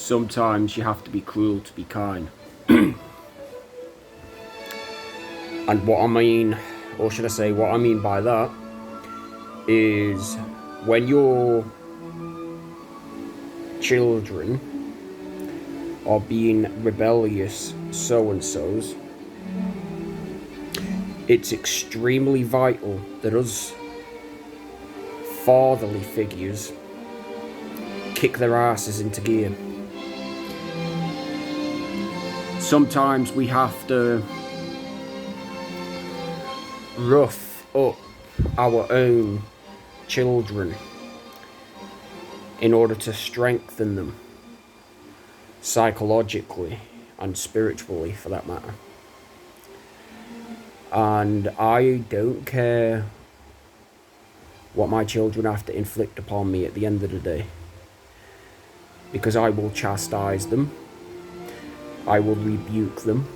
sometimes you have to be cruel to be kind. And what I mean, or should I say what I mean by that, is when your children are being rebellious so-and-sos, it's extremely vital that us fatherly figures kick their asses into gear. Sometimes we have to rough up our own children in order to strengthen them psychologically and spiritually, for that matter. And I don't care what my children have to inflict upon me at the end of the day, because I will chastise them, I will rebuke them,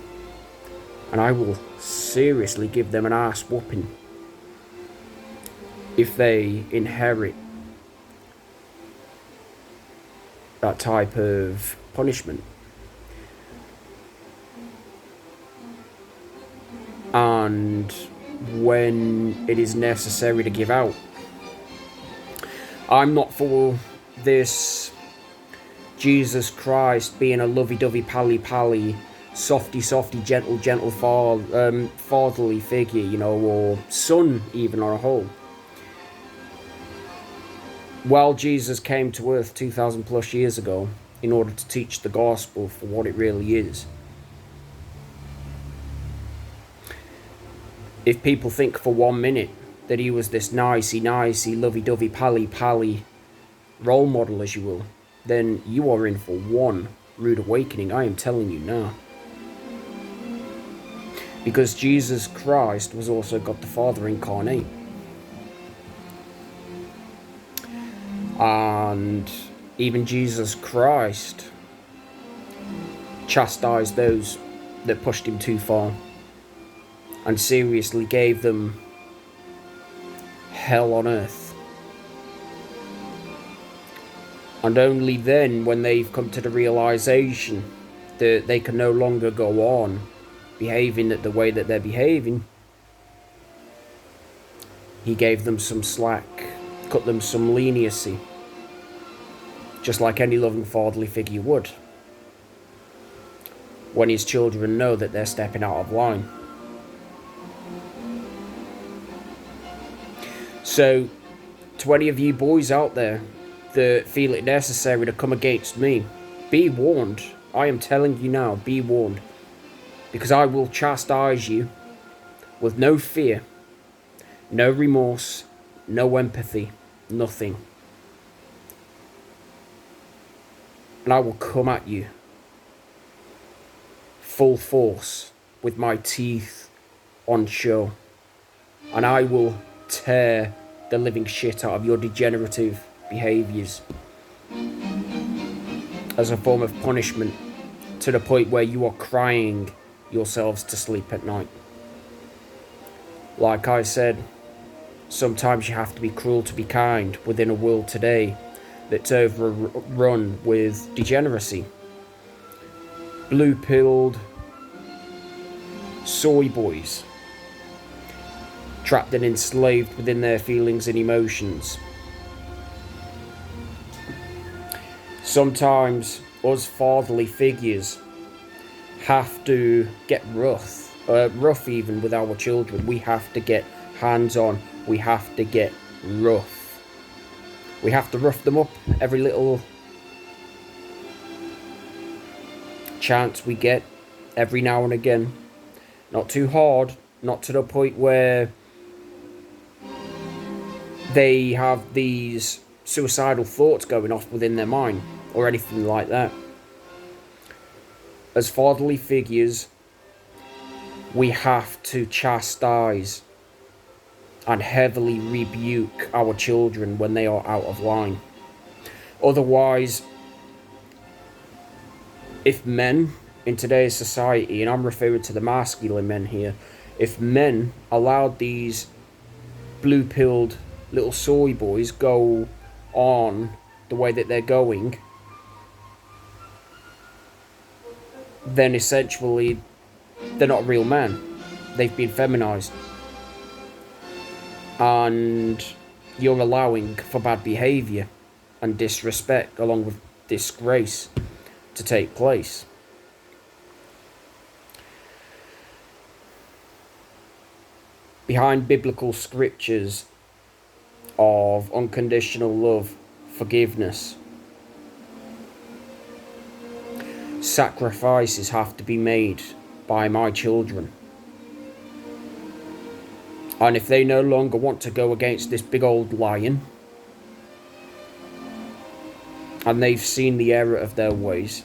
and I will seriously give them an ass whooping if they inherit that type of punishment. And when it is necessary to give out, I'm not for this Jesus Christ being a lovey-dovey, pally-pally, softy, gentle fatherly figure, you know, or son even on a whole. While Jesus came to earth 2,000 plus years ago in order to teach the gospel for what it really is, if people think for 1 minute that he was this nicey, lovey-dovey, pally role model, as you will, then you are in for one rude awakening, I am telling you now. Because Jesus Christ was also God the Father incarnate. And even Jesus Christ chastised those that pushed him too far, and seriously gave them hell on earth. And only then, when they've come to the realization that they can no longer go on behaving the way that they're behaving, he gave them some slack, cut them some leniency, just like any loving fatherly figure would, when his children know that they're stepping out of line. So, to any of you boys out there that feel it necessary to come against me, be warned. I am telling you now, be warned. Because I will chastise you with no fear, no remorse, no empathy, nothing. And I will come at you full force with my teeth on show. And I will tear the living shit out of your degenerative behaviours as a form of punishment, to the point where you are crying yourselves to sleep at night. Like I said, sometimes you have to be cruel to be kind within a world today that's overrun with degeneracy. Blue-pilled soy boys, trapped and enslaved within their feelings and emotions. Sometimes us fatherly figures have to get rough even with our children. We have to get hands-on. We have to get rough. We have to rough them up every little chance we get, every now and again. Not too hard, not to the point where they have these suicidal thoughts going off within their mind or anything like that. As fatherly figures, we have to chastise and heavily rebuke our children when they are out of line. Otherwise, if men in today's society, and I'm referring to the masculine men here, if men allowed these blue-pilled little soy boys go on the way that they're going, then essentially they're not a real man. They've been feminized. And you're allowing for bad behaviour and disrespect along with disgrace to take place. Behind biblical scriptures of unconditional love, forgiveness, sacrifices have to be made by my children. And if they no longer want to go against this big old lion, and they've seen the error of their ways,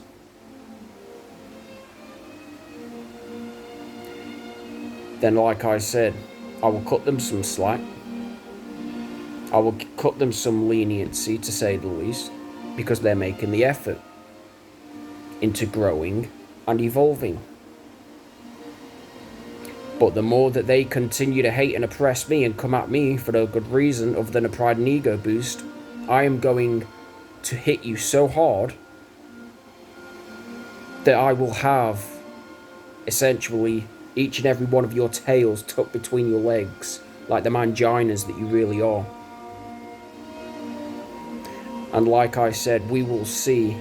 then like I said, I will cut them some slack. I will cut them some leniency, to say the least, because they're making the effort into growing and evolving. But the more that they continue to hate and oppress me and come at me for no good reason other than a pride and ego boost, I am going to hit you so hard that I will have essentially each and every one of your tails tucked between your legs, like the manginas that you really are. And like I said, we will see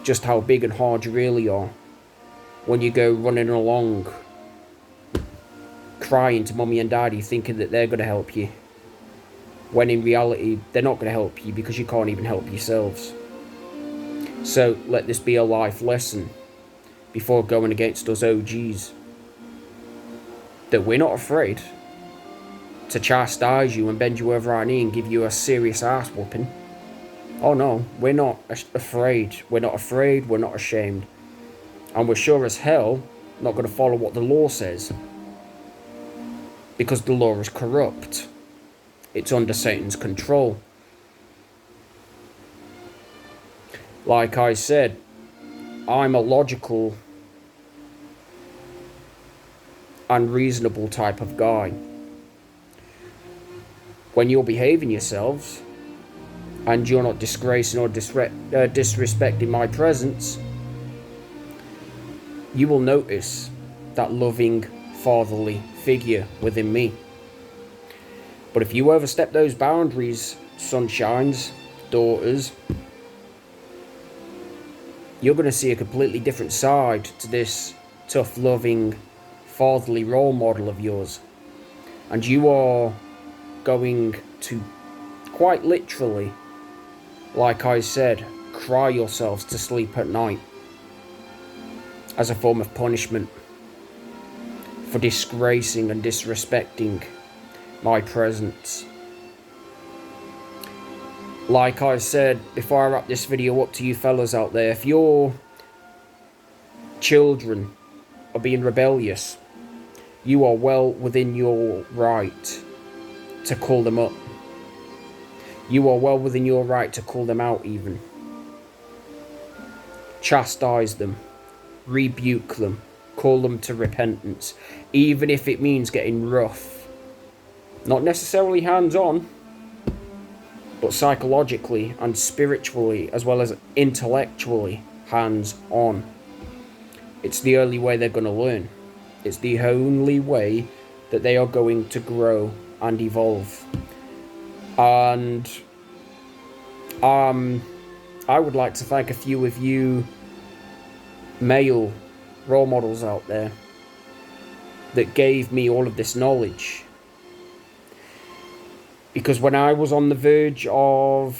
just how big and hard you really are when you go running along crying to mummy and daddy thinking that they're going to help you, when in reality they're not going to help you because you can't even help yourselves. So let this be a life lesson before going against us OGs, that we're not afraid to chastise you and bend you over our knee and give you a serious ass whooping. Oh no, we're not afraid. We're not afraid, we're not ashamed. And we're sure as hell not going to follow what the law says, because the law is corrupt. It's under Satan's control. Like I said, I'm a logical and reasonable type of guy. When you're behaving yourselves and you're not disgracing or disrespecting my presence, you will notice that loving fatherly figure within me. But if you overstep those boundaries, sunshines, daughters, you're going to see a completely different side to this tough, loving, fatherly role model of yours. And you are going to, quite literally, like I said, cry yourselves to sleep at night as a form of punishment for disgracing and disrespecting my presence. Like I said before I wrap this video up to you fellas out there, if your children are being rebellious, you are well within your right to call them up. You are well within your right to call them out even. Chastise them. Rebuke them. Call them to repentance. Even if it means getting rough. Not necessarily hands-on, but psychologically and spiritually, as well as intellectually, hands-on. It's the only way they're going to learn. It's the only way that they are going to grow and evolve. And I would like to thank a few of you male role models out there that gave me all of this knowledge. Because when I was on the verge of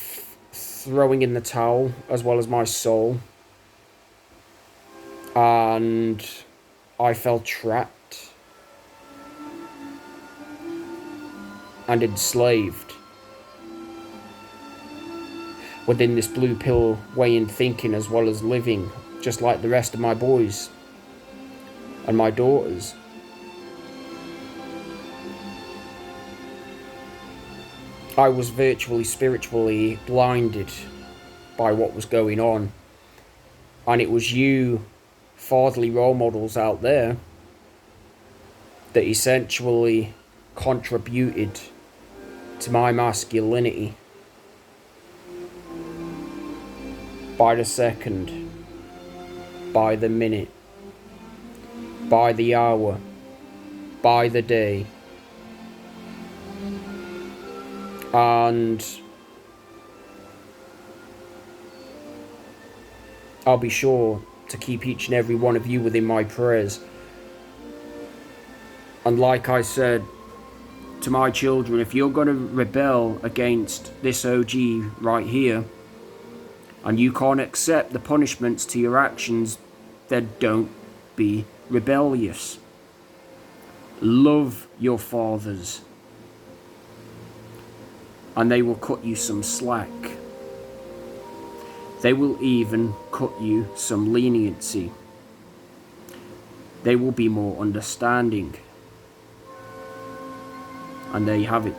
throwing in the towel, as well as my soul, and I felt trapped and enslaved within this blue pill way in thinking, as well as living just like the rest of my boys and my daughters. I was virtually spiritually blinded by what was going on. And it was you fatherly role models out there that essentially contributed to my masculinity by the second. by the minute, by the hour, by the day. And I'll be sure to keep each and every one of you within my prayers. And like I said to my children, if you're going to rebel against this OG right here, and you can't accept the punishments to your actions, then don't be rebellious. Love your fathers, and they will cut you some slack. They will even cut you some leniency. They will be more understanding. And there you have it.